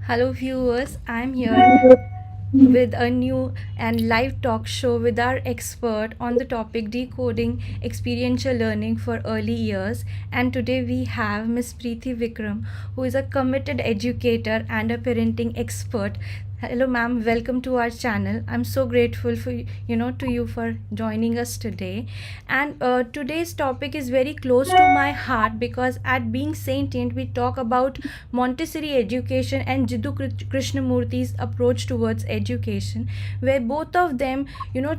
Hello, viewers. I'm here with a new and live talk show with our expert on the topic decoding experiential learning for early years. And today we have Miss Preethi Vickram, who is a committed educator and a parenting expert. Hello, ma'am. Welcome to our channel. I'm so grateful for to you for joining us today. And today's topic is very close to my heart because at Being Sentient, we talk about Montessori education and Jiddu Krishnamurthy's approach towards education, where both of them,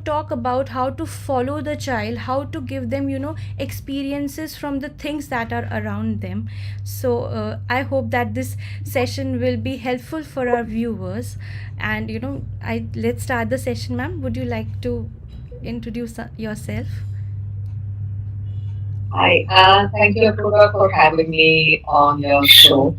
talk about how to follow the child, how to give them, experiences from the things that are around them. So I hope that this session will be helpful for our viewers. And I let's start the session, ma'am. Would you like to introduce yourself? Hi, thank you, Apuba, for having me on your show.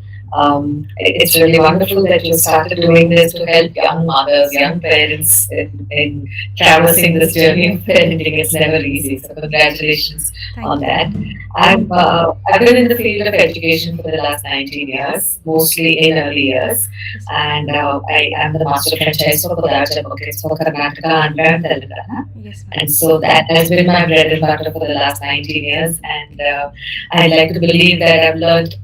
It's really wonderful that you started doing this to help young mothers, young parents in traversing this journey of parenting. It's never easy. So, congratulations Thank on you. that. I've been in the field of education for the last 19 years, mostly in early years. Yes, And I am the master franchise for Podar ECCE for Karnataka, Andhra, and Telangana. yes, And ma'am. so that has been my bread and butter for the last 19 years. And I'd like to believe that I've learned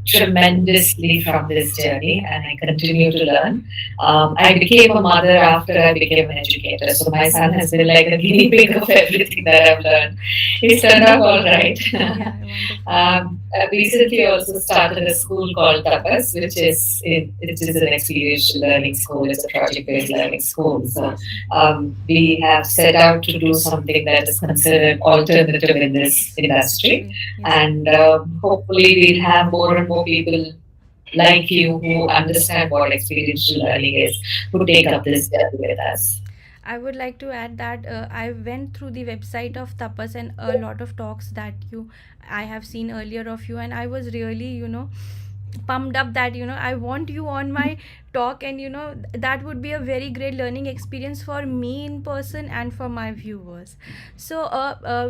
tremendously from this journey and I continue to learn. I became a mother after I became an educator. So my son has been like a guinea pig of everything that I've learned. He's turned out all right. Yeah, wonderful. I recently also started a school called Tapas, which is an experiential learning school. It's a project-based learning school. So Yes, ma'am. we have set out to do something that is considered alternative in this industry, Industry. Yes, ma'am. and hopefully we'll have more and more people like you who understand what experiential learning is, who take up this journey with us. I would like to add that I went through the website of Tapas and a lot of talks that I have seen earlier of you, and I was really, pumped up that I want you on my talk, and that would be a very great learning experience for me in person and for my viewers. So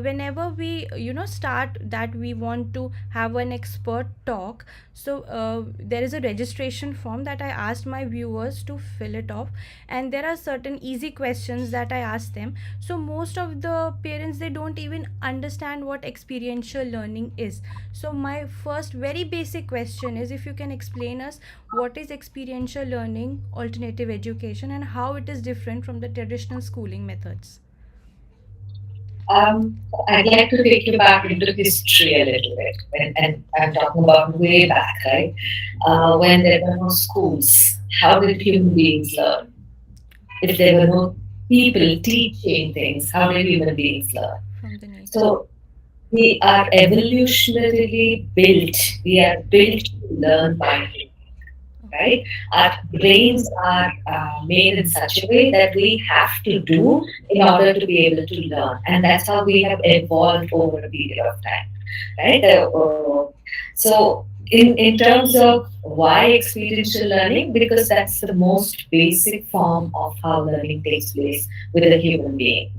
whenever we start that we want to have an expert talk, so there is a registration form that I asked my viewers to fill it off, and there are certain easy questions that I ask them. So most of the parents, they don't even understand what experiential learning is. So my first very basic question is, if you can explain us what is experiential learning, alternative education, and how it is different from the traditional schooling methods. I'd like to take you back into history a little bit, and I'm talking about way back, right? When there were no schools, how did human beings learn? If there were no people teaching things, how did human beings learn? From the nature. So we are evolutionarily built. We are built to learn by doing, Okay. right? Our brains are made in such a way that we have to do in order to be able to learn, and that's how we have evolved over a period of time, right? So, in terms of why experiential learning, because that's the most basic form of how learning takes place with a human being.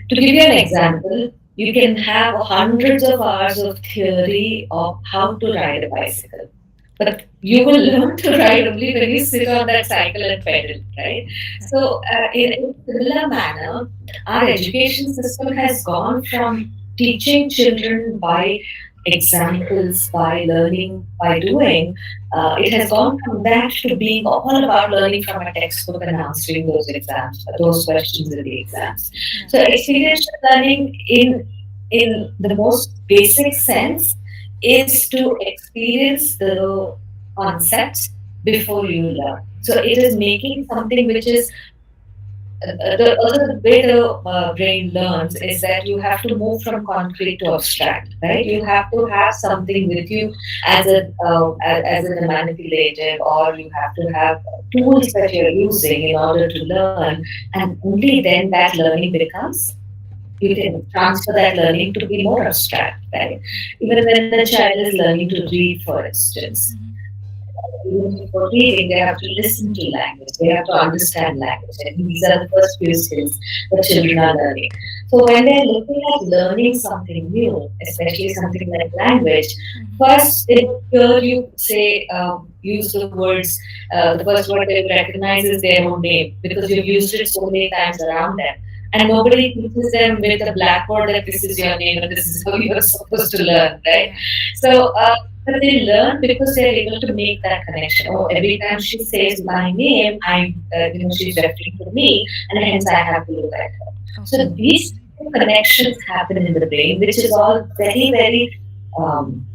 To give you an example, you can have hundreds of hours of theory of how to ride a bicycle, but you will learn to ride only when you sit on that cycle and pedal, right? So, in a similar manner, our education system has gone from teaching children by examples, by learning, by doing. It has gone from that to being all about learning from a textbook and answering those exams, those questions in the exams. Yeah. So, experiential learning in the most basic sense is to experience the concepts before you learn. So it is making something which is the other way the brain learns is that you have to move from concrete to abstract, right? You have to have something with you as as a manipulative, or you have to have tools that you're using in order to learn, and only then that learning becomes, you can transfer that learning to be more abstract, right? Even when the child is learning to read, for instance, Mhm. Even before reading, they have to listen to language, they have to understand language. I think these are the first few skills that children are learning. So when they're looking at learning something new, especially something like language, first they would hear you say, use the words, the first word they would recognize is their own name because you've used it so many times around them. And nobody teaches them with a blackboard that this is your name and this is how you're supposed to learn, right? Yeah. So, but they learn because they're able to make that connection. Oh, every time she says my name, she's referring to me, and hence I have to look at her. So Okay. these connections happen in the brain, which is all very, very um,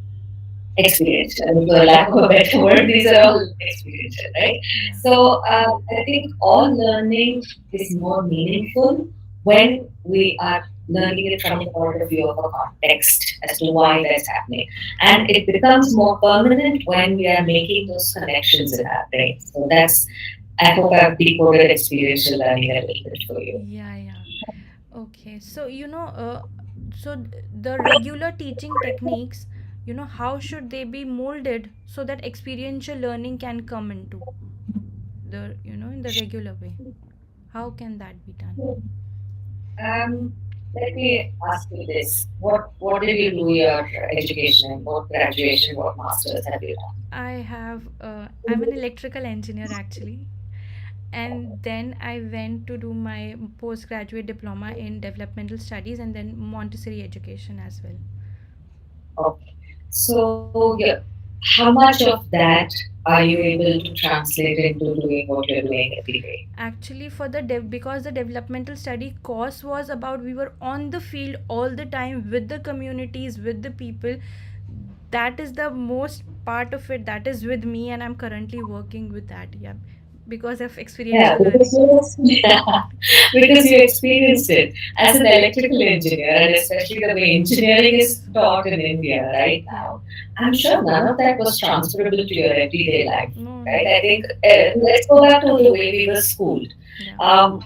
experiential. I mean, for lack of a better word, these are all experiential, right? Yeah. So I think all learning is more meaningful when we are learning it from the point of view of a context as to why that's happening. And it becomes more permanent when we are making those connections in our brain. So that's, I hope I've decoded experiential learning a little bit for you. Yeah, yeah. Okay. So, the regular teaching techniques, how should they be molded so that experiential learning can come into in the regular way? How can that be done? Um, Let me ask you this: what did you do your education? What graduation? What masters have you done? I'm an electrical engineer actually. And then I went to do my postgraduate diploma in developmental studies and then Montessori education as well. Okay. So, yeah, how much of that are you able to translate into doing what you're doing every day? Actually, because the developmental study course was about, we were on the field all the time with the communities, with the people. That is the most part of it that is with me, and I'm currently working with that. Yeah, because of Yeah, experiential learning. because you experienced it as an electrical engineer, and especially the way engineering is taught in India right Yeah. now. I'm sure none of that was transferable to your everyday life, No, right? no. I think let's go back to the way we were schooled. Yeah. Um,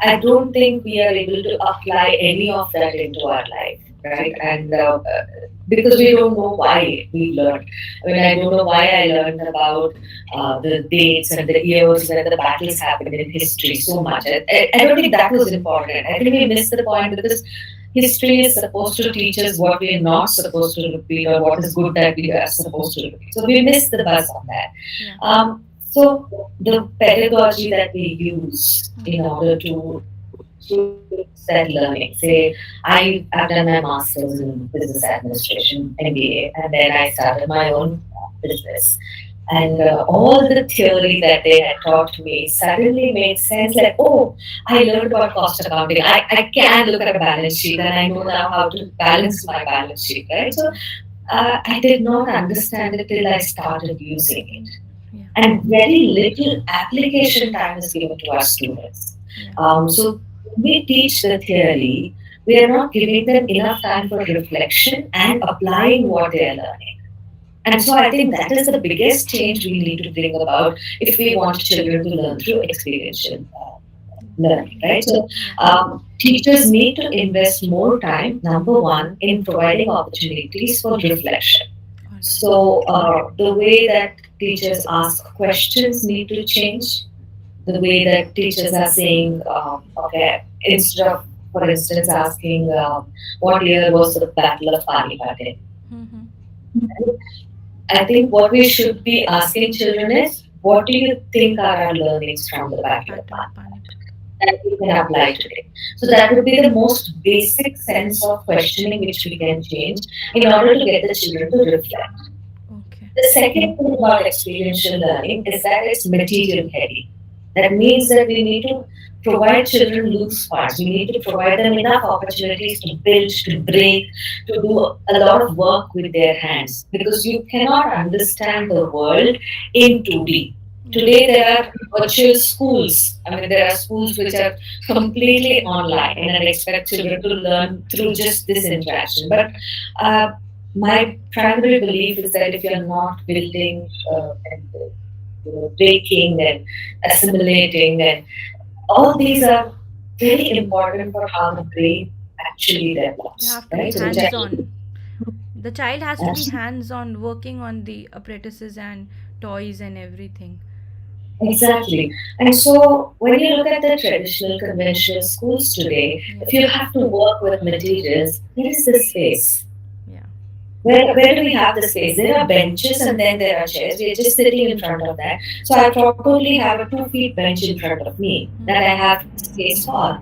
I don't think we are able to apply any of that into our life, right? And because we don't know why we've learned. I mean, I don't know why I learned about the dates and the years when the battles happened in history so much. I don't think that was important. I think we missed the point because history is supposed to teach us what we are not supposed to repeat or what is good that we are supposed to repeat. So we missed the bus on that. Yeah. So the pedagogy that we use in order to choose that learning, say I've done my master's in business administration, MBA, and then I started my own business. And all the theory that they had taught me suddenly made sense. Like, oh, I learned about cost accounting. I can look at a balance sheet and I know now how to balance my balance sheet, right? So I did not understand it till I started using it. Yeah. And very little application time is given to our students. Yeah. So when we teach the theory, we are not giving them enough time for reflection and applying what they are learning. And so I think that is the biggest change we need to bring about if we want children to learn through experiential learning, right? So Yeah. teachers need to invest more time, number one, in providing opportunities for reflection. All right. So the way that teachers ask questions need to change. The way that teachers are saying, okay, instead of, for instance, asking what year was the Battle of Panipat in, Mm-hmm. I think what we should be asking children is, what do you think are our learnings from the Battle of Battle of Panipat Panipat. that we can apply today? So that would be the most basic sense of questioning which we can change in order to get the children to reflect. Okay. The second thing about experiential learning is that it's material heavy. That means that we need to provide children loose parts. We need to provide them enough opportunities to build, to break, to do a lot of work with their hands because you cannot understand the world in 2D. Yeah. Today, there are virtual schools. I mean, there are schools which are completely online and expect children to learn through just this interaction. But uh, my primary belief is that if you're not building and breaking and assimilating, and all these are very important for how the brain actually They develops, have to be right? So hands on. The child has to be hands on, working on the apprentices and toys and everything. Exactly. And so when you look at the traditional conventional schools today, if you have to work with materials, where is the space? Yeah. Where do we have the space? There are benches and then there are chairs. We are just sitting in front of that. So I probably have a 2 feet bench in front of me that I have space for.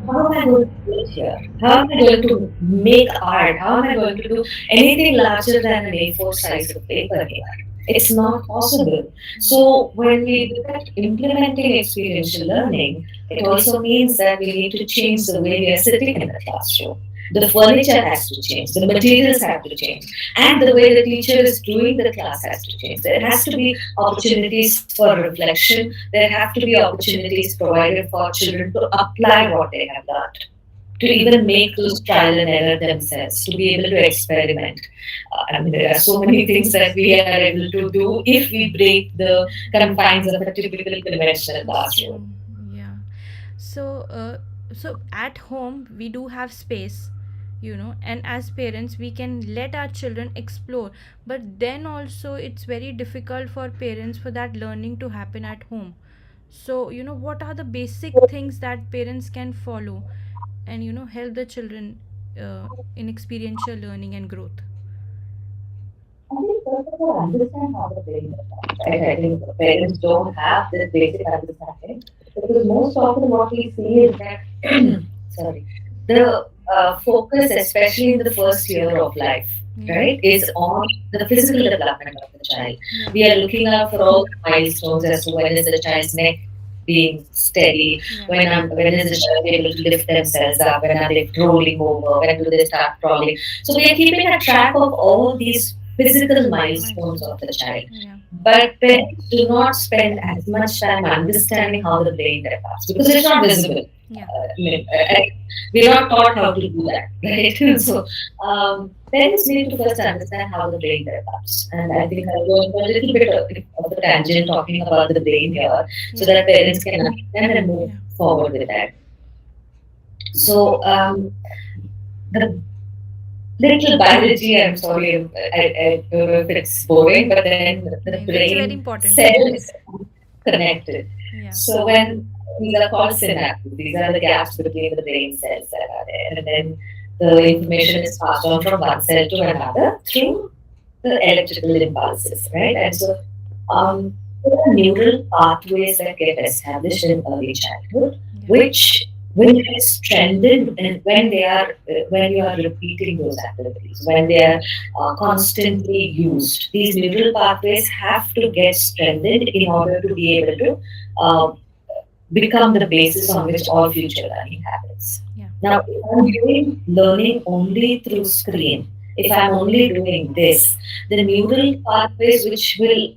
How am I going to do it here? How am I going to make art? How am I going to do anything larger than an A4 size of paper here? It's not possible. So when we look at implementing experiential learning, it also means that we need to change the way we are sitting in the classroom. The furniture has to change, the materials have to change, and the way the teacher is doing the class has to change. There has to be opportunities for reflection. There have to be opportunities provided for children to apply what they have learned, to even make those trial and error themselves, to be able to experiment. I mean, there are so many things that we are able to do if we break the confines of a typical conventional classroom. Classroom. Yeah. So, so at home we do have space, and as parents we can let our children explore. But then also it's very difficult for parents for that learning to happen at home. So, what are the basic things that parents can follow and help the children in experiential learning and growth? I think first of all, understand how the brain works, right? I think parents don't have this basic understanding because most often what we see is that, sorry, the focus, especially in the first year of life, right, is on the physical development of the child. We are looking out for all the milestones as to when is the child's neck being steady, when is the child able to lift themselves up, when are they rolling over, when do they start crawling. So we are keeping a track of all these physical milestones of the child. But parents do not spend as much time understanding how the brain develops because it's not visible. I mean, we're not taught how to do that, right? So, parents need to first understand how the brain develops. And I think I'll go into a little bit of a tangent talking about the brain here so that parents can understand and move forward with that. So, the little biology, I'm sorry, I don't know if it's boring, but then the It's very brain important. cells connected. Yeah. So when these are called synapses, these are the gaps between the brain cells that are there, and then the information is passed on from one cell to another through the electrical impulses, right? And so there are neural pathways that get established in early childhood, which will get strengthened and when you are repeating those activities, when they are constantly used. These neural pathways have to get strengthened in order to be able to uh, become the basis on which all future learning happens. Now, if I'm doing learning only through screen, if I'm only doing this, the neural pathways which will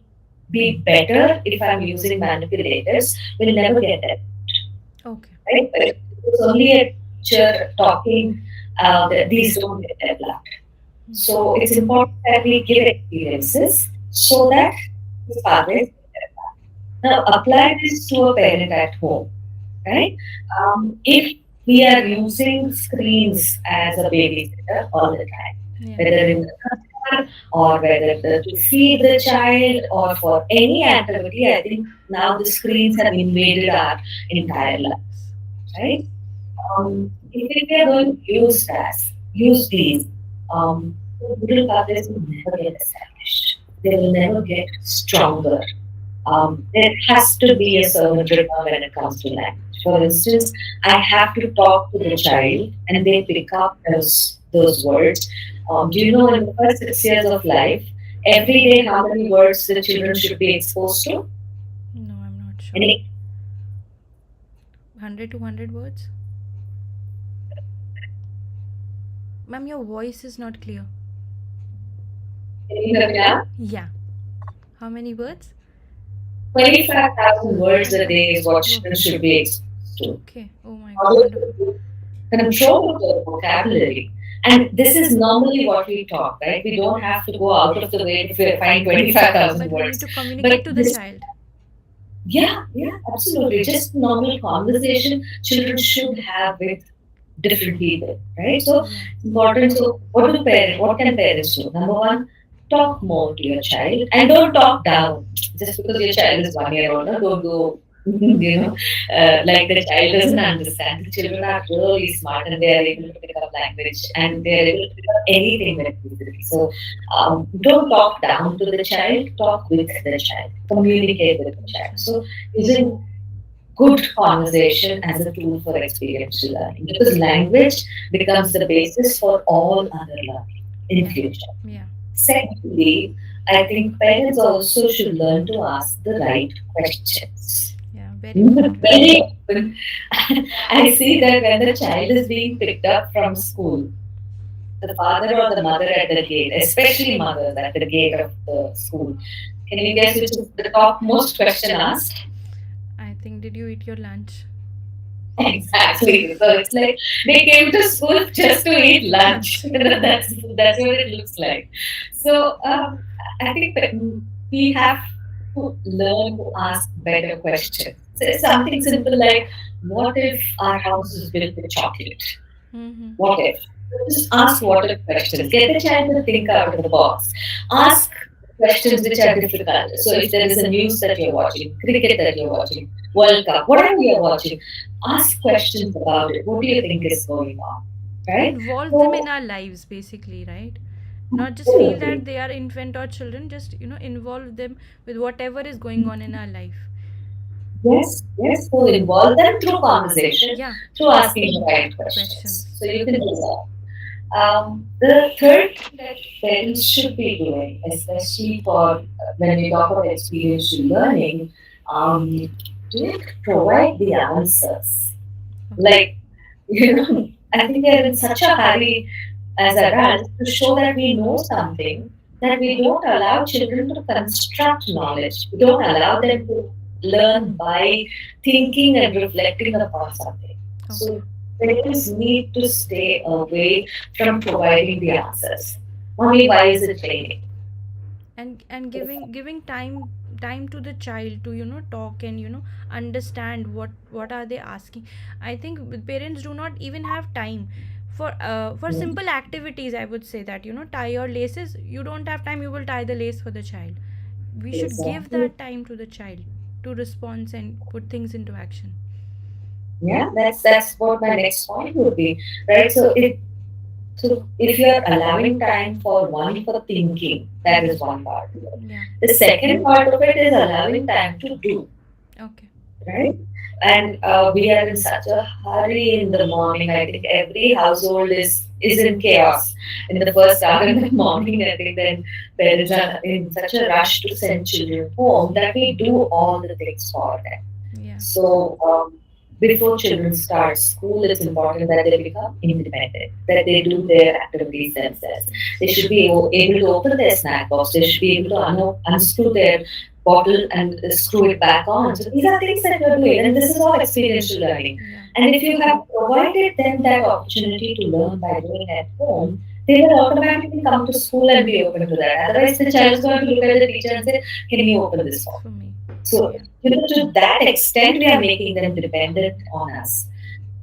be better if I'm using manipulators will never get developed. Okay. Right? But if it's only a teacher talking, these don't get developed. So it's important that we give experiences so that these pathways get developed. Now, apply this to a parent at home, right? If we are using screens as a babysitter all the time, whether in the car or whether to feed the child or for any activity, I think now the screens have invaded our entire lives, right? If we are going to use these, the neural pathways will never get established. They will never get stronger. There has to be a servant rhythm when it comes to language. For instance, I have to talk to the child and they pick up those words. Do you know in the first 6 years of life, every day how many words the children should be exposed to? No, I'm not sure. Any 100 to 100 words? Ma'am, your voice is not clear. can you hear me now? Yeah. How many words? 25,000 words a day is what children should be exposed to. Okay. Oh my In order god. to control their vocabulary. And this is normally what we talk, right? We don't have to go out of the way to find 25,000 But we need words. to But communicate to the this, child. yeah, absolutely. Just normal conversation children should have with different people, right? So it's important. So what can parents do? Number one, talk more to your child and don't talk down. Just because your child is 1 year old, no, don't go, like the child doesn't understand. The children are really smart and they are able to pick up language and they are able to pick up anything very easily. So don't talk down to the child, talk with the child, communicate with the child. So using good conversation as a tool for experiential learning because language becomes the basis for all other learning in Yeah. future. Yeah. Secondly, I think parents also should learn to ask the right questions. Yeah. Very important. Very often, I see that when the child is being picked up from school, the father or the mother at the gate, especially mothers at the gate of the school, can you guess which is the topmost question asked? I think, did you eat your lunch? Exactly. So it's like they came to school just to eat lunch. Lunch. That's what it looks like. So I think that we have to learn to ask better questions. So it's something simple like, what if our house is built with chocolate? Mm-hmm. What if? Just ask what if questions. Get the child to think out of the box. Ask questions which are difficult. So if there is a news that you're watching, cricket that you're watching, World Cup, whatever you're watching, ask questions about it. What do you think is going on? Right? Involve them in So our lives, basically, right? Not just feel that they are infant or children, just involve them with whatever is going on in our life. yes, yes. So involve them through conversation, Yeah. through asking the right questions. Questions. So you can do that. The third thing that parents should be doing, especially for when we talk about experiential learning, to provide the answers. Okay. Like, I think we are in such a hurry as adults to show that we know something that we don't allow children to construct knowledge. We don't allow them to learn by thinking and reflecting upon something. Okay. So parents need to stay away from providing the answers. Mommy, why is it raining? And giving time to the child to talk and understand what are they asking. I think parents do not even have time for simple activities. I would say that tie your laces. You don't have time, you will tie the lace for the child. We should give Exactly. that time to the child to respond and put things into action. Yeah, that's what my next point would be, right? So if you're allowing time for one for thinking, that is one part of it. Yeah. The second part of it is allowing time to do, Okay. right? And we are in such a hurry in the morning. I think every household is in chaos in the first hour in the morning. I think then parents are in such a rush to send children home that we do all the things for them. Yeah. So, before children start school, it's important that they become independent, that they do their activities themselves. They should be able to open their snack box, they should be able to unscrew their bottle and screw it back on. So, these are things that you're doing, and this is all experiential learning. Yeah. And if you have provided them that opportunity to learn by doing at home, they will automatically come to school and be open to that. Otherwise, the child is going to look at the teacher and say, can you open this for For me? me. So, Yeah. to that extent, we are making them dependent on us.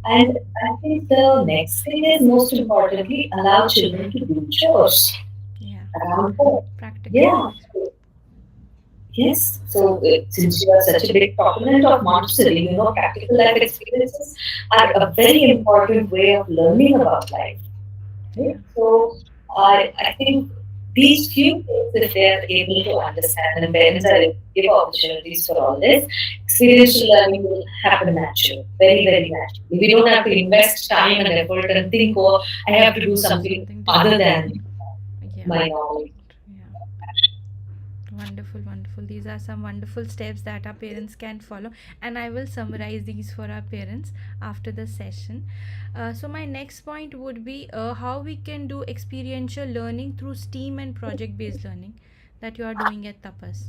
And I think the next thing is most importantly, allow children to do chores Yeah. around home. Practical Yeah, life. yes. So, since you are such a big proponent of Montessori, practical life experiences are a very important way of learning about life. Right? Yeah. So I think these few things, if they are able to understand and parents are able to give opportunities for all this, experiential learning will happen naturally, very, very naturally. We don't have to invest time and effort and think, oh, I have to do something Something other different. than Yeah. my normal. Yeah. Wonderful, wonderful. These are some wonderful steps that our parents can follow, and I will summarize these for our parents after the session. So, my next point would be how we can do experiential learning through STEAM and project based learning that you are doing at Tapas.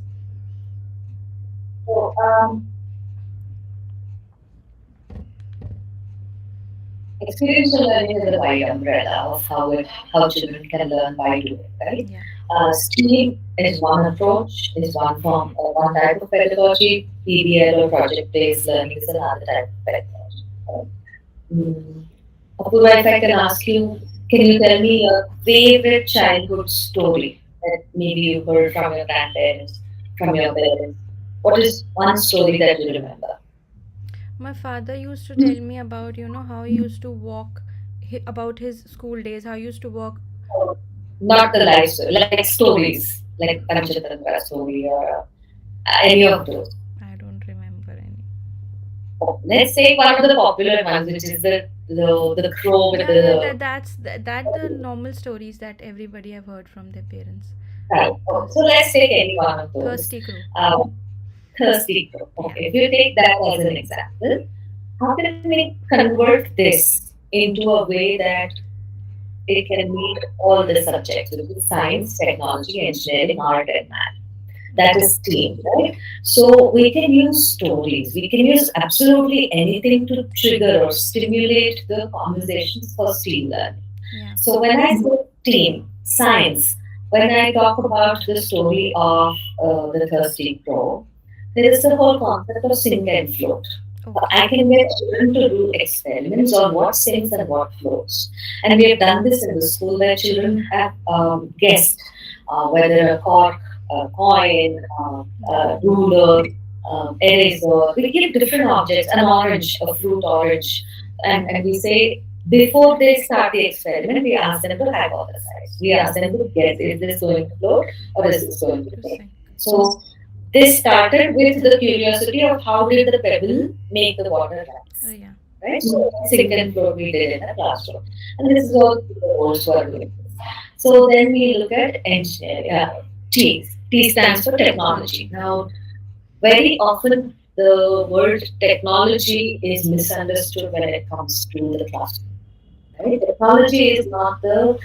So, experiential learning is a wide umbrella of how children can learn by doing, right? Yeah. STEAM is one approach, is one form, one type of pedagogy. PBL or project-based learning is another type of pedagogy. Right? Mm. Apurva, if I can ask you, can you tell me your favorite childhood story that maybe you heard from your grandparents? from your parents? What is one story that you remember? My father used to tell me about, how he used to walk, about his school days, how he used to walk. Not the life story, like stories, like Panchatantra story or any of those. I don't remember any. Let's take one of the popular ones, which is the crow with Yeah, yeah, the that the normal stories that everybody have heard from their parents. right. Oh, so let's take any one of those. Thirsty crow. Um, thirsty crow. Yeah. Okay, if you take that as an example, how can we convert this into a way that it can meet all the subjects, which is science, technology, engineering, art, and math? That is STEAM, right? So we can use stories. We can use absolutely anything to trigger or stimulate the conversations for STEAM learning. Yeah. So when I say STEAM, science, when I talk about the story of the thirsty crow, there is the whole concept of sink and float. I Okay. can get children to do experiments on what sinks and what floats. And we have done this in the school where children have guessed whether a cork, a coin, a ruler, eraser, we give different objects, an orange, a fruit orange, and we say, before they start the experiment, we ask them to hypothesize. We ask them to guess, is this going to float or is this going to To sink? sink. So this started with the curiosity of how did the pebble make the water rise, Yeah. right? So sink and float we did in the classroom, and this is all the olds who are doing this. So then we look at engineering. T. T stands for technology. Now, very often the word technology is misunderstood when it comes to the classroom. Right? Technology is not the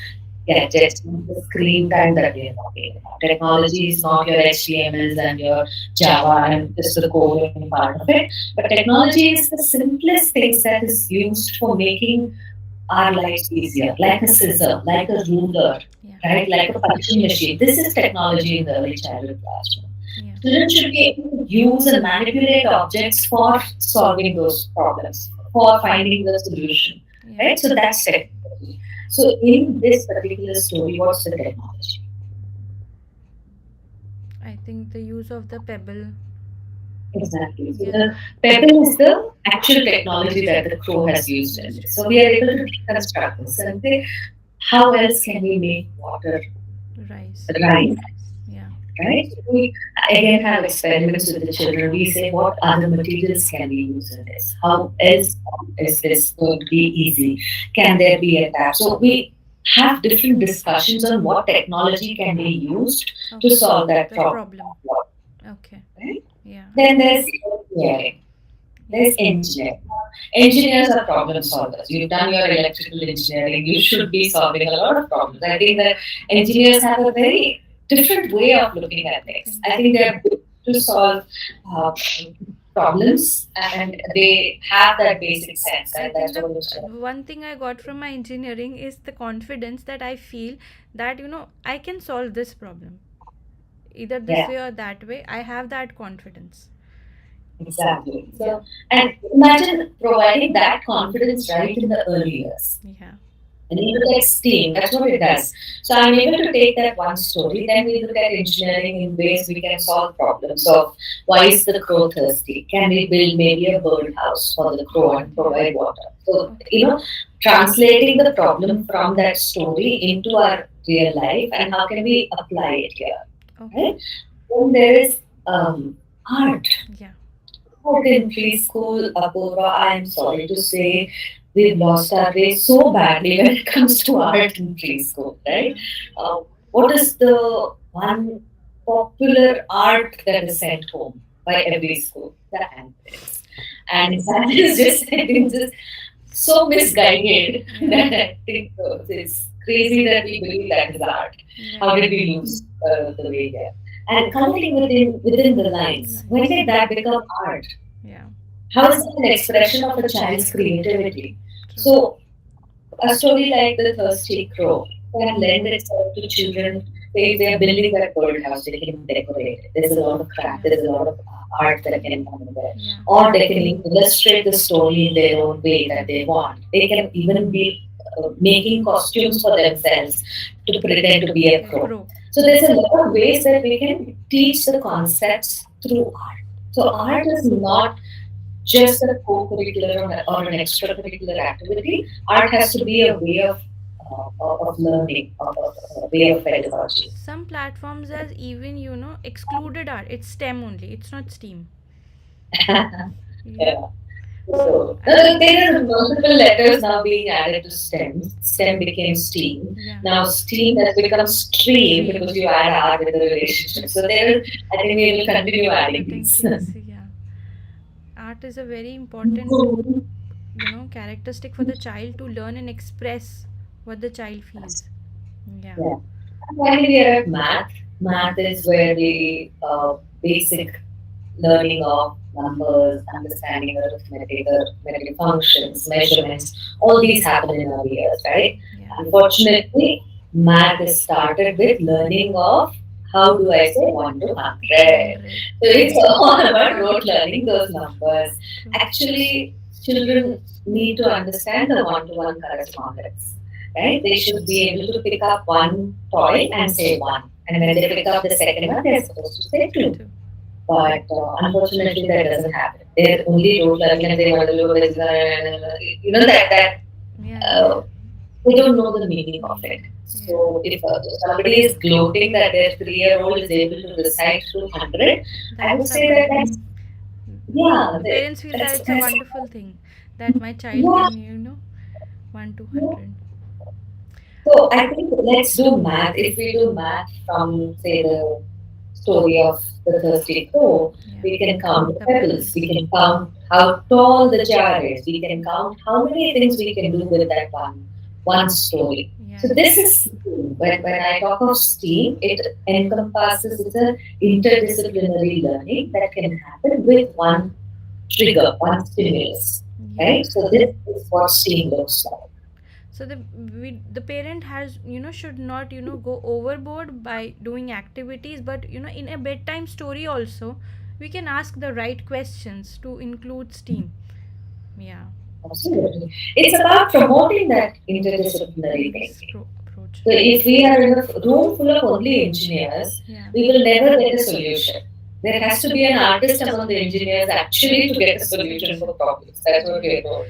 gadgets, not the screen time that we are talking about. Technology is not your HTMLs and your Java and just the coding part of it. But technology is the simplest things that is used for making our lives easier, like a scissor, like a ruler, Yeah. right? Like a punching machine. This is technology in the early childhood classroom. Yeah. Students should be able to use and manipulate objects for solving those problems, for finding the solution, Yeah. right? So that's technology. So in this particular story, what's the technology? I think the use of the pebble. Exactly. So Yeah. the pebble is the actual technology that the crow has used in Used. this. So we are able to deconstruct this and say, how else can we make water Rice. rise? Yeah. Right? So we again have experiments with the children. We say, what other materials can we use in this? How else is this going to be easy? Can there be a tap? So we have different discussions on what technology can be used to Okay. solve that The problem. problem. Okay. Right? Yeah. Then there's engineering. Yeah. There's engineering. Engineers are problem solvers. You've done your electrical engineering. You should be solving a lot of problems. I think that engineers have a very different way of looking at things. I think they're built to solve uh, problems and they have that basic sense, I and think that's the what it's all. one thing I got from my engineering is the confidence that I feel that I can solve this problem either this Yeah, way or that way. I have that confidence. exactly. Yeah. So, and imagine providing that confidence right in the early years. Yeah. And you look at STEAM, that's what it does. So I'm able to take that one story, then we look at engineering in ways we can solve problems of why is the crow thirsty? Can we build maybe a birdhouse for the crow and provide water? So, translating the problem from that story into our real life and how can we apply it here, Okay. right? Then there is art. Yeah. But in preschool, Apurva, I am sorry to say, we've lost our way so badly when it comes to art in preschool, right? What is the one popular art that is sent home by every school? The handprints. And that is just, I think, just so misguided that I think it's crazy that we believe that is art. How did we lose the way there? And coloring within the lines. When did that become art? Yeah. How is it an expression of a child's creativity? True. So, a story like The Thirsty Crow can lend itself to children. Say, if they are building that birdhouse, they can decorate it. There's a lot of craft, there's a lot of art that can come in there. Yeah. Or they can illustrate the story in their own way that they want. They can even be making costumes for themselves to pretend to be a crow. Crow. So there's a lot of ways that we can teach the concepts through art. So art is not just a co-curricular or an extracurricular activity. Art has to be a way of learning, of a way of pedagogy. Some platforms has even, excluded art. It's STEM only. It's not STEAM. Yeah. Yeah. So So I think there are multiple letters now being added to STEM. STEM became STEAM. yeah. Now STEAM has become stream because you add art with the relationship. So there is, I think we will continue adding Adding these. things, yeah. Art is a very important, characteristic for the child to learn and express what the child feels. Yeah. Yeah. Finally, we are at math. Math is where the basic learning of numbers, understanding arithmetic functions, measurements, all these happen in early years, right? Yeah. Unfortunately, math is started with learning of how do I say 1 to 100. 100. So it's Yeah. all about rote learning those numbers. True. Actually, children need to understand the one-to-one correspondence, right? They should be able to pick up one toy and say one. And when they pick up the second one, they're supposed to say two. Two. But unfortunately, that doesn't happen. They're only rote learning and they want to do this, that Yeah. uh, they don't know the meaning of it. Yeah. So if somebody is gloating that their 3-year-old is able to recite to 100, I would That's a say that wonderful. that's, yeah, The parents feel that it's a that's wonderful thing that my child yeah. can, 1 to 100. So I think let's do math. If we do math from, say, the story of the thirsty crow, Yeah. we can count the The pebbles. pebbles. We can count how tall the jar is. We can count how many things we can do with that one story. Yeah. So this is STEAM. When I talk of STEAM, it encompasses, it's a interdisciplinary learning that can happen with one trigger, one stimulus. Yeah. Right? So this is what STEAM looks like. So the parent has, should not, go overboard by doing activities, but in a bedtime story also we can ask the right questions to include STEAM. Yeah. Absolutely. It's about promoting that interdisciplinary This thinking. approach. So if we are in a room full of only engineers, Yeah. we will never get a solution. There has to be an artist among the engineers actually to get a solution for problems. That's what we are told.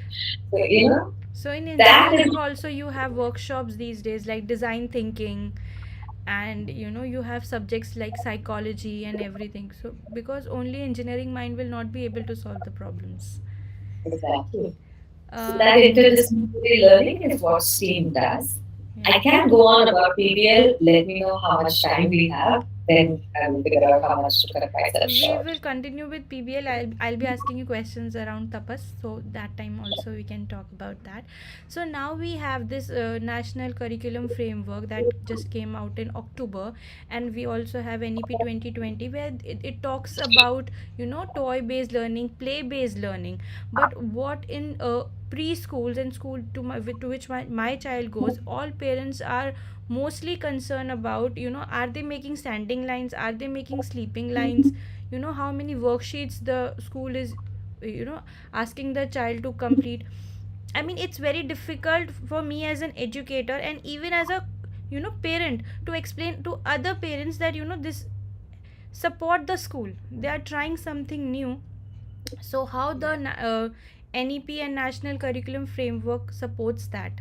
So, So in that is engineering also you have workshops these days like design thinking, and you have subjects like psychology and everything. So because only engineering mind will not be able to solve the problems. exactly. So Uh, that interdisciplinary learning is what STEAM does. yeah. I can go on about PBL. Let me know how much time we have. Then I will figure out how much to cut myself We short. will continue with PBL. I'll be asking you questions around tapas, so that time also we can talk about that. So now we have this national curriculum framework that just came out in October, and we also have NEP 2020 where it talks about toy based learning, play based learning. But what in preschools and school to which my child goes, all parents are mostly concerned about, are they making standing lines, are they making sleeping lines, how many worksheets the school is you know asking the child to complete. I mean, it's very difficult for me as an educator and even as a parent to explain to other parents that this support the school, they are trying something new. So how the NEP and national curriculum framework supports that,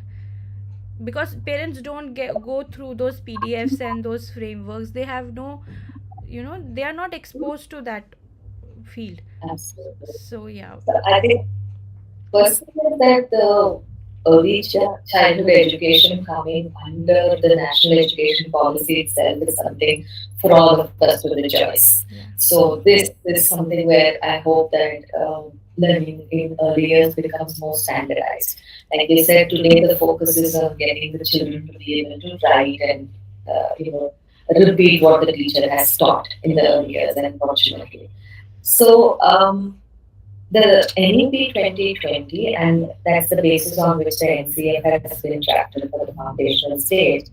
because parents don't go through those PDFs and those frameworks, they have no, they are not exposed to that field. Absolutely. So yeah. So I think first thing is that the early childhood education coming under the national education policy itself is something for all of us to rejoice. Yeah. So this is something where I hope that learning in early years becomes more standardized. Like you said, today the focus is on getting the children to be able to write and repeat what the teacher has taught in the early years, unfortunately. So the NEP 2020, and that's the basis on which the NCF has been drafted for the foundational stage,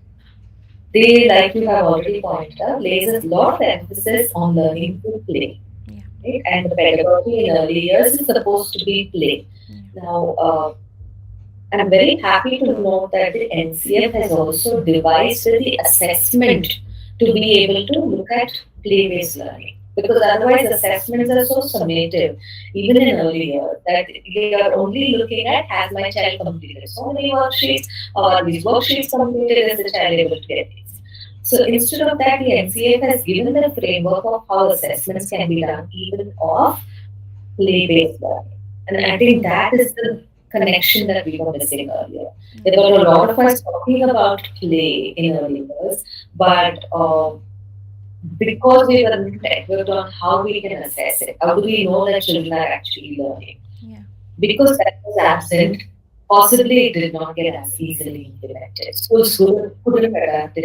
they, like you have already pointed out, lays a lot of emphasis on learning through play. Yeah. Right? And the pedagogy in early years is supposed to be play. Yeah. Now, I'm very happy to note that the NCF has also devised the assessment to be able to look at play-based learning. Because otherwise, assessments are so summative, even in early years, that you're only looking at has my child completed so many worksheets, or are these worksheets completed, is the child able to get these. So instead of that, the NCF has given the framework of how assessments can be done, even of play-based learning. And I think that is the connection that we were missing earlier. There were a lot of us talking about play in early years, but because we were not equipped on how we can assess it, how do we know that children are actually learning? Yeah. Because that was absent, possibly it did not get as easily implemented. Schools couldn't adopt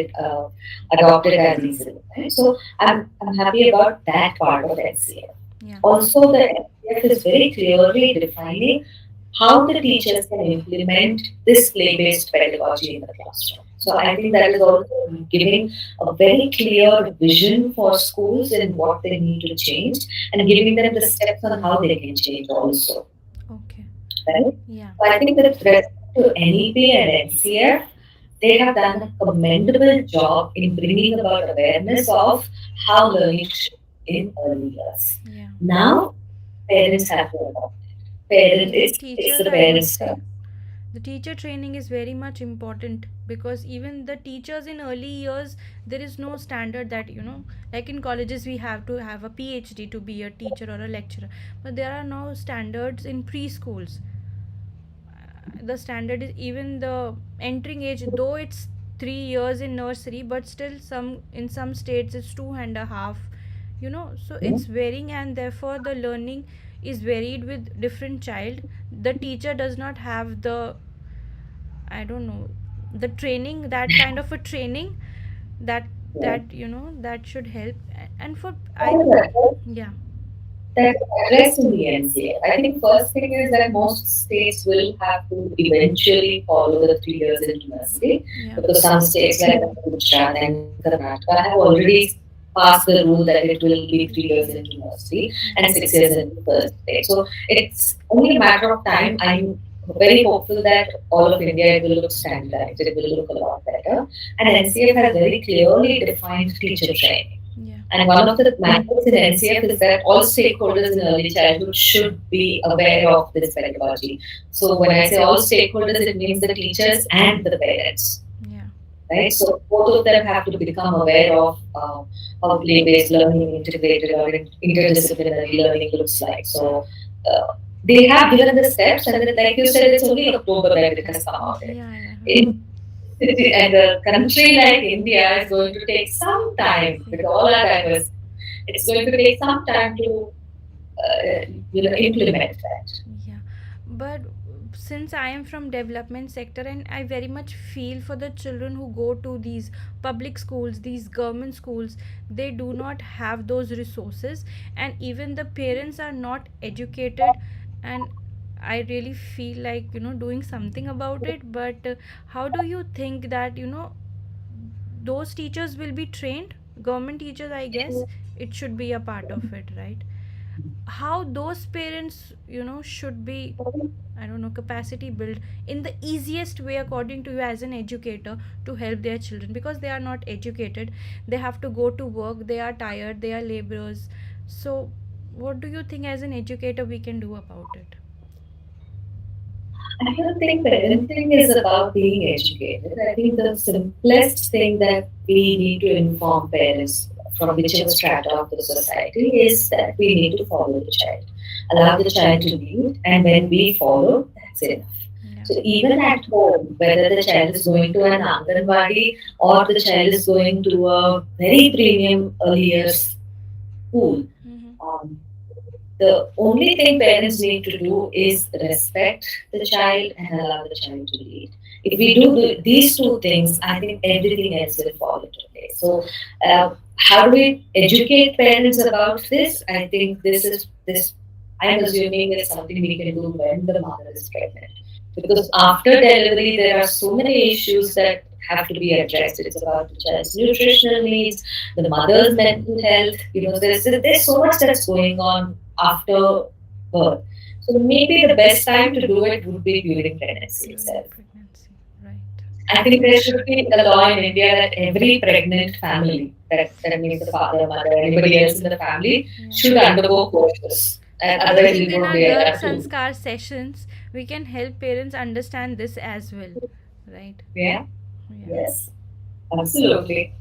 it as easily. Right? So I'm happy about that part of NCF. Yeah. Also, the NCF is very clearly defining how the teachers can implement this play-based pedagogy in the classroom. So I think that is also giving a very clear vision for schools and what they need to change, and giving them the steps on how they can change also. Okay. Right? Yeah. So I think with respect to NEP and NCF, they have done a commendable job in bringing about awareness of how learning should be in early years. Yeah. Now, parents have to adopt. Parents, Even it's teachers, the I would parents' say. turn. The teacher training is very much important because even the teachers in early years, there is no standard that, like in colleges, we have to have a PhD to be a teacher or a lecturer. But there are no standards in preschools. The standard is even the entering age, though it's 3 years in nursery, but still some in some states it's 2.5. So it's varying, and therefore the learning is varied with different child. The teacher does not have the, I don't know, the training, that kind of a training that Yeah. that should help. And for That I is addressed, Yeah. that is addressed in the NCA. I think first thing is that most states will have to eventually follow the 3 years into nursery, Yeah. because some states like Gujarat and Karnataka have already passed the rule that it will be 3 years into nursery and 6 years into first grade. So it's only a matter of time. I'm very hopeful that all of India, it will look standardized, it will look a lot better. And NCF has very clearly defined teacher training. Yeah. And one of the mandates in NCF is that all stakeholders in early childhood should be aware of this pedagogy. So when I say all stakeholders, it means the teachers and the parents, Yeah. right? So both of them have to become aware of how play-based learning, integrated or interdisciplinary learning looks like. So uh, they have given the steps, and then, like you said, it's only October that it has come out. Yeah. In and a country like India is going to take some time with all our diversity. It's going to take some time to implement that. Yeah, but since I am from development sector, and I very much feel for the children who go to these public schools, these government schools, they do not have those resources, and even the parents are not educated. And I really feel like, doing something about it. But how do you think that, those teachers will be trained? Government teachers, I guess it should be a part of it, right? How those parents, should be, I don't know, capacity build in the easiest way according to you as an educator, to help their children, because they are not educated. They have to go to work, they are tired, they are laborers. So what do you think as an educator we can do about it? I don't think parenting is about being educated. I think the simplest thing that we need to inform parents from whichever strata of the society is that we need to follow the child, allow the child to lead, and when we follow, that's enough. Yeah. So even at home, whether the child is going to an Anganwadi or the child is going to a very premium early years school, Mm-hmm. um, the only thing parents need to do is respect the child and allow the child to lead. If we do these two things, I think everything else will fall into place. So, how do we educate parents about this? I think this. I'm assuming it's something we can do when the mother is pregnant, because after delivery there are so many issues that have to be addressed. It's about the child's nutritional needs, the mother's mental health. There's so much that's going on after birth. So maybe the best time to do it would be during pregnancy During itself. pregnancy, right? I think there should be a law in India that every pregnant family, That means the father, mother, anybody else in the family Yeah. should undergo courses, and I otherwise think we in won't our be Garg able to. Sanskar sessions, we can help parents understand this as well, right? Yeah. Yeah. Yes. Absolutely.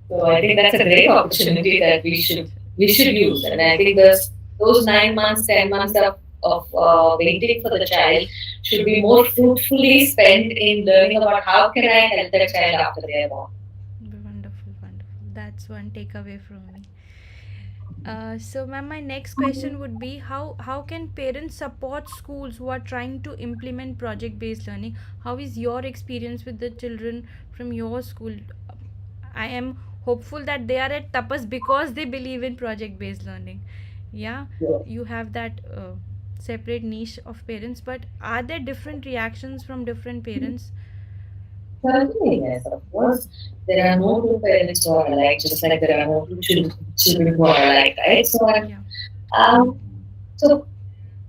So I think that's a great opportunity that we should use, and I think those 9 months, 10 months of waiting for the child should be more fruitfully spent in learning about how can I help the child after they are born. Wonderful, wonderful. That's one takeaway from me. So, ma'am, my next question would be how can parents support schools who are trying to implement project based learning? How is your experience with the children from your school? I am hopeful that they are at Tapas because they believe in project based learning. Yeah, you have that separate niche of parents, but are there different reactions from different parents? Certainly, yes, of course. There are no two parents who are alike, just like there are no two children who are alike, right? Yeah. Um, so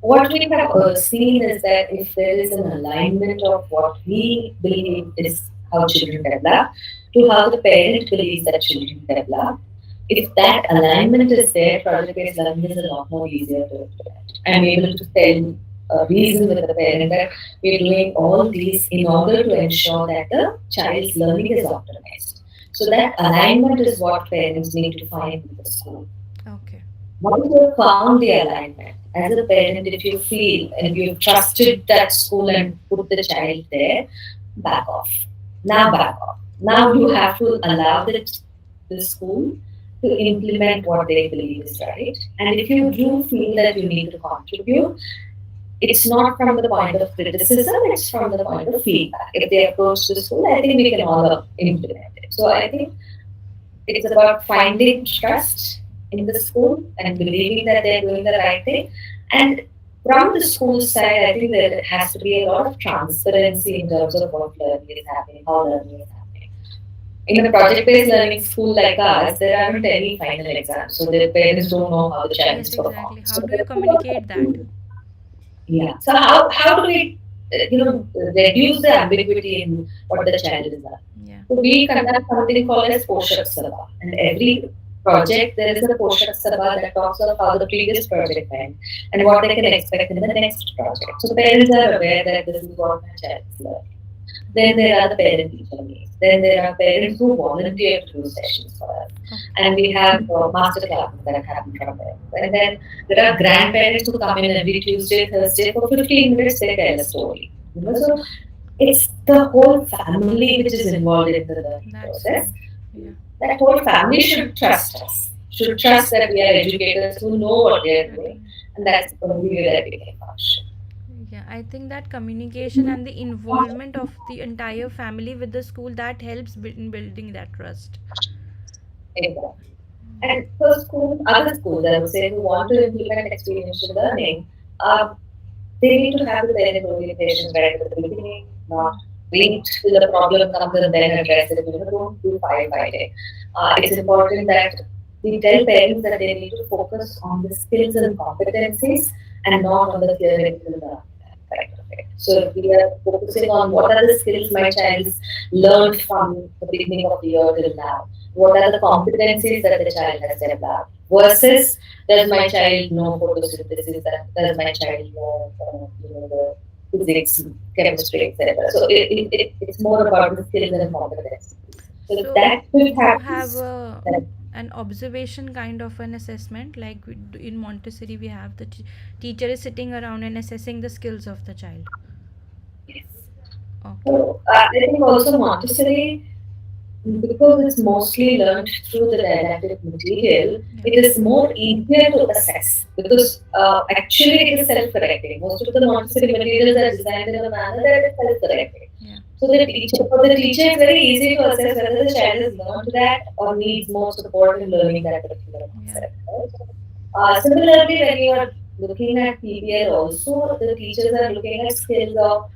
what we have seen is that if there is an alignment of what we believe is how children develop to how the parent believes that children develop, if that alignment is there, project-based learning is a lot more easier to implement. I'm able to tell reason with the parent that we're doing all these in order to ensure that the child's learning is optimized. So that alignment is what parents need to find with the school. Okay. Once you have found the alignment, as a parent, if you feel and if you've trusted that school and put the child there, back off. Now back off. Now you have to allow the school to implement what they believe is right. And if you do feel that you need to contribute, it's not from the point of criticism, it's from the point of feedback. If they approach the school, I think we can all implement it. So I think it's about finding trust in the school and believing that they're doing the right thing. And from the school side, I think there has to be a lot of transparency in terms of what learning is happening, how learning is happening. In a project-based learning school like ours, there aren't any final exams, so the parents don't know how the child Yes, is exactly. performing. How So do you communicate that? yeah. So how do we reduce the ambiguity in what the child is learning? Yeah. So we conduct something called as Poshak Sabha, and every project there is a Poshak Sabha that talks of how the previous project went and what they can expect in the next project. So parents are aware that this is what my child is learning. Then there are the parent teacher meetings. Then there are parents who volunteer to do sessions for us. And we have master classes that happen from there. And then there are grandparents who come in every Tuesday, Thursday for 15 minutes, they tell a story. So it's the whole family which is involved in the learning That's process. true. Yeah. That whole family should trust us, should trust that we are educators who know what they are doing, and that's the only way that we can function. Yeah, I think that communication and the involvement of the entire family with the school that helps in building that trust. Exactly. And for schools, other schools, I would say, who want to implement experiential learning, um, they need to have the parent orientation right at the beginning, not wait till the problem comes and then address it. Don't do firefighting. It's important that we tell parents that they need to focus on the skills and competencies and not on the theoretical side of it. So if we are focusing on what are the skills my child's learned from the beginning of the year till now, what are the competencies that the child has developed versus does my child know photosynthesis, does my child know the physics, chemistry, etc. So it's more about the skills and competencies. So So that should you happen. have an observation kind of an assessment, like in Montessori, we have the teacher is sitting around and assessing the skills of the child. Yes. Okay. So I think also Montessori, because it's mostly learned through the didactic material, Yeah. it is more easier to assess because actually it is self-correcting. Most of the Montessori materials are designed in a manner that is self-correcting. Yeah. So for the teacher, it's very easy to assess whether the child has learned that or needs more support in learning that particular Yeah. concept. Right? Similarly, when you are looking at PBL, also the teachers are looking at skills of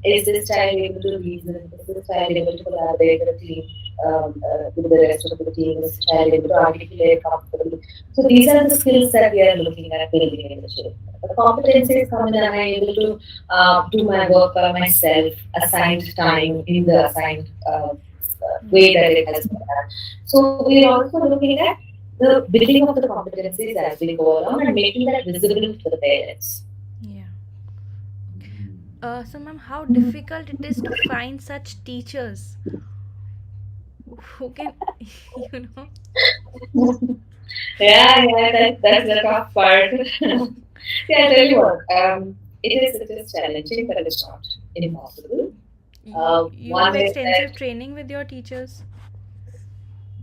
is this child able to reason? Is this child able to collaborate with the team, with the rest of the team? Is this child able to articulate comfortably? So these are the skills that we are looking at building in the children. The competencies come in, am I able to do my work by myself, assigned time in the assigned way that it has been done. So we are also looking at the building of the competencies as we go along and making that visible to the parents. Yeah. So, ma'am, how difficult it is to find such teachers who can, you know? That's the tough part. See, I'll tell you what, it is challenging, but it's not impossible. You do One is that, extensive training with your teachers.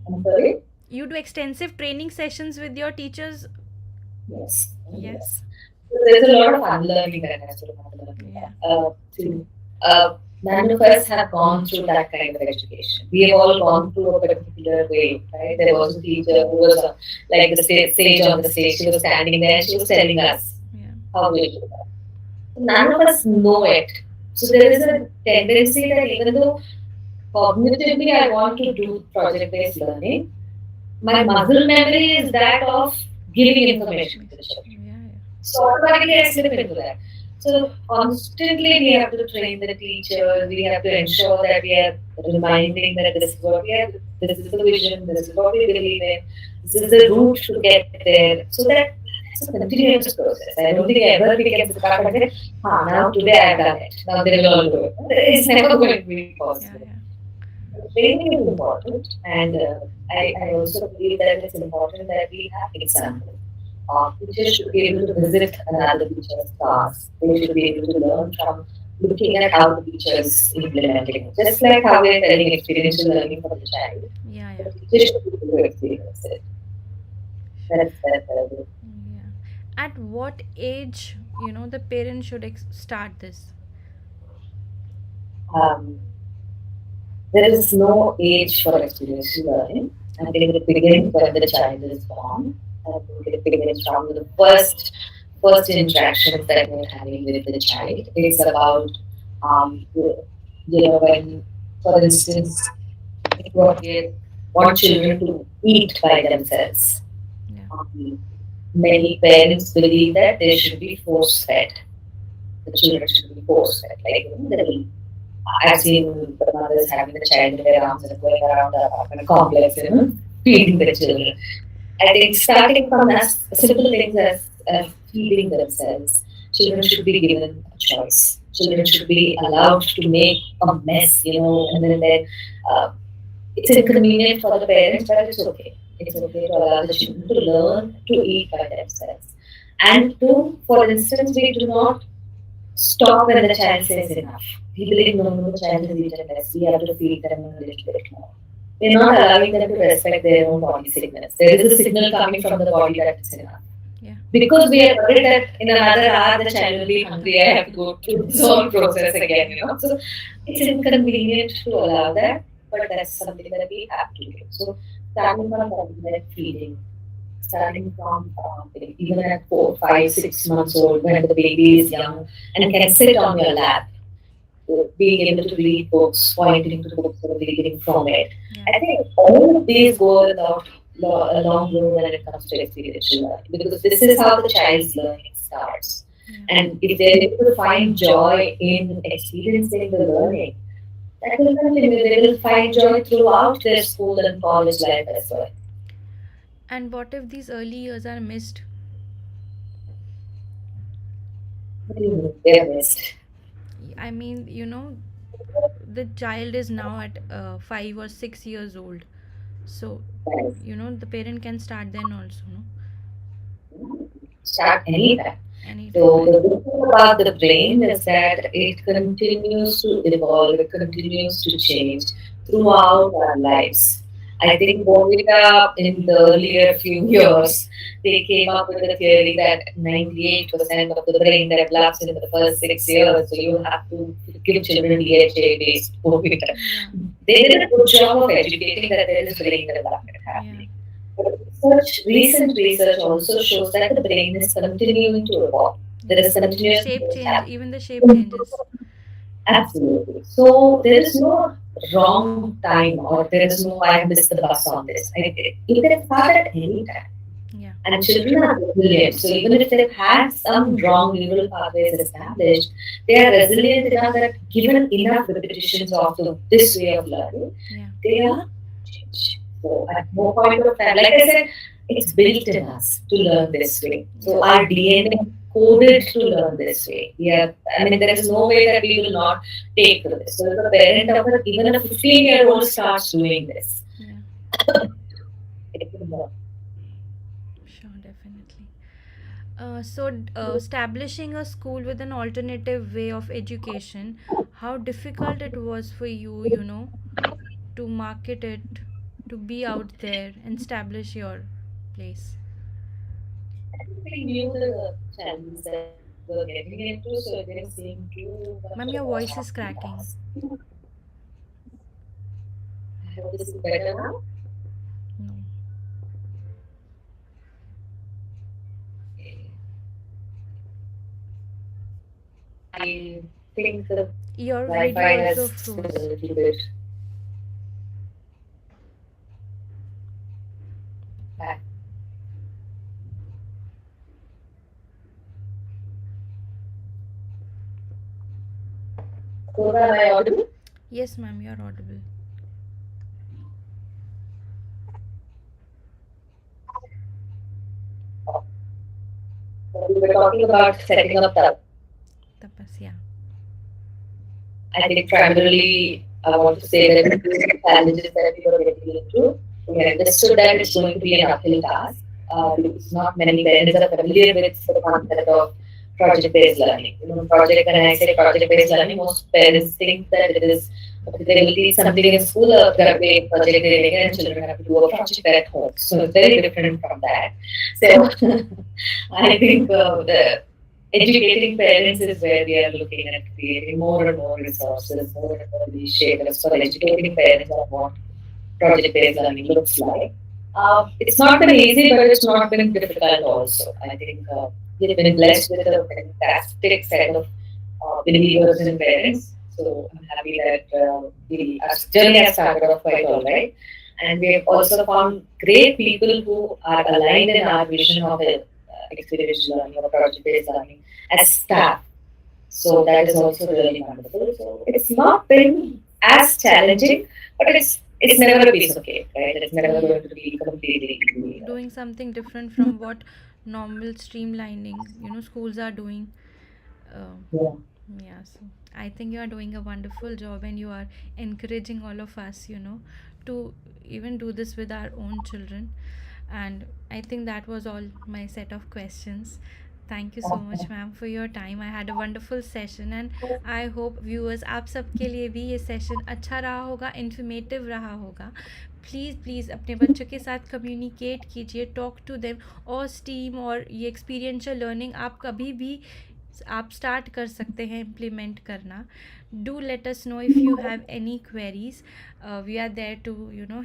I'm sorry? You do extensive training sessions with your teachers. Yes. Yes. Yes. So there's a lot of unlearning that has to happen. Yeah. To, none of us have gone through that kind of education. We have all gone through a particular way, right? There was a teacher who was like the sage on the stage. She was standing there and she was telling us Yeah. how we should do that. None of us know it. So there is a tendency that even though cognitively I want to do project-based learning, my muscle memory is that of giving information to the children. Yeah. Yeah. So automatically I slip into that. So constantly we have to train the teachers, we have to ensure that we are reminding that this is what we have, this is the vision, this is what we believe in, this is the route to get there. So that's a continuous process. I don't think ever we can sit back and say, now today I've done it. Now they will all do it. It's never going to be Yeah. possible. Yeah. Training is important, and I also believe that it's important that we have examples. Teachers should be able to visit another teacher's class. They should be able to learn from looking at how the teacher is implementing it. Just like how we're telling experiential learning for the child, Yeah. the Yeah. teacher should be able to experience it. That's very good. Yeah. At what age, the parent should start this? Um, there is no age for experiential learning. I think it begins when the child is born. I think it begins from the first interactions that we're having with the child. It's about when, for instance, if you want children to eat by themselves. Yeah. Um, Many parents believe that they should be force fed. The children should be force fed. Like, I've seen the mothers having the child in their arms and going around the apartment complex, feeding the children. I think starting from as simple things as feeding themselves, children should be given a choice. Children should be allowed to make a mess, and then uh, it's inconvenient for the parents, but it's okay. It's okay to allow the children to learn to eat by themselves. And two, for instance, we do not stop when the child says enough. We believe no, the child has eaten less. We have to feed them a little bit more. We're not allowing them to respect their own body signals. There is a signal coming from the body that it's enough. Yeah. Because we are worried that in another hour the child will be hungry, I have to go through this whole process again. So it's inconvenient to allow that, but that's something that we have to do. So starting from that feeding, starting from even at 4, 5, 6 months old, when the baby is young and can sit on your lap, being able to read books, pointing to books and reading from it. Yeah. I think all of these go a long way when it comes to experiential learning because this is how the child's learning starts. Yeah. And if they're able to find joy in experiencing the learning, that will continue. They will find joy throughout their school and college life as well. And what if these early years are missed? What do you mean? They're missed. I mean, the child is now at 5 or 6 years old. So, Right. the parent can start then also, no? Start anytime. Anytime. So the good thing about the brain is that it continues to evolve, it continues to change throughout our lives. I think Bovita in the earlier few years, they came up with a theory that 98% of the brain develops in the first 6 years. So you have to give children DHA based Bovita. Yeah. They did a good job of educating that there is brain development Yeah. happening. Recent research also shows that the brain is continuing to evolve. There is The continuous shape growth change, happening. even the shape changes. Absolutely. So there is no wrong time or there is no I have missed the bus on this. It can start at any time. Yeah. and children are resilient. So even if they've had some wrong neural pathways established, they are resilient enough that given enough repetitions of this way of learning, Yeah. they are change. So at no point of time, like I said, it's built in us to learn this way. So Yeah. our DNA is coded to learn this way. We are, I mean, there is no way that we will not take to this. So if a parent of even a 15-year-old starts doing this, Yeah. it will learn. Sure, definitely. Establishing a school with an alternative way of education, how difficult it was for you, to market it, to be out there and establish your place. We knew the challenges that we were getting into, so it didn't seem too much of Ma'am, a your voice is happy cracking. task. I hope this is better now. No. Okay. I think the Your Wi-Fi video has also still a froze. little bit back. So am I audible? Yes, ma'am, you're audible. So we were talking about setting up the. Tapas, yeah. I think primarily I want to say that due to the challenges that we were getting into, we understood that it's going to be an uphill task because not many parents are familiar with the concept of project-based learning. You know, project when I say project-based learning, most parents think that it is okay, they will teach something in school, घर पे एक project दे देंगे and children have to do a project at home. So it's very different from that. So I think the educating parents is where we are looking at creating more and more resources, more and more initiatives for educating parents on what project-based learning looks like. It's not been easy, but it's not been difficult also. I think we've been blessed with a fantastic set of believers and parents. So I'm happy that our journey has started off quite all right. And we have also found great people who are aligned in our vision of experiential learning or project-based learning as staff. So that is also really wonderful. So it's not been as challenging, but it's never a piece of cake, right? It's never Yeah. going to be completely easy. Doing something different from what normal streamlining, schools are doing. Um, Yeah. yeah, so I think you are doing a wonderful job and you are encouraging all of us, to even do this with our own children. And I think that was all my set of questions. Thank you so much ma'am for your time. I had a wonderful session and I hope viewers आप सबके लिए भी ये session अच्छा रहा होगा, informative रहा होगा. प्लीज़ प्लीज़ अपने बच्चों के साथ कम्युनिकेट कीजिए, टॉक टू देम. और स्टीम और ये एक्सपीरियंशियल लर्निंग आप कभी भी आप स्टार्ट कर सकते हैं इम्प्लीमेंट करना. Do let us know if you have any queries. We are there to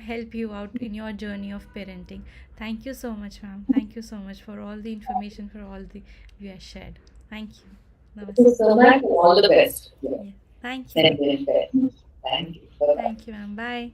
help you out in your journey of parenting. Thank you so much, ma'am. Thank you so much for all the information, for all the you have shared. Thank you. Thank you Namaste. so much and all the best. Yeah. Yeah. Thank you. Send it in there. Thank you. Bye bye. Thank you, ma'am. Bye.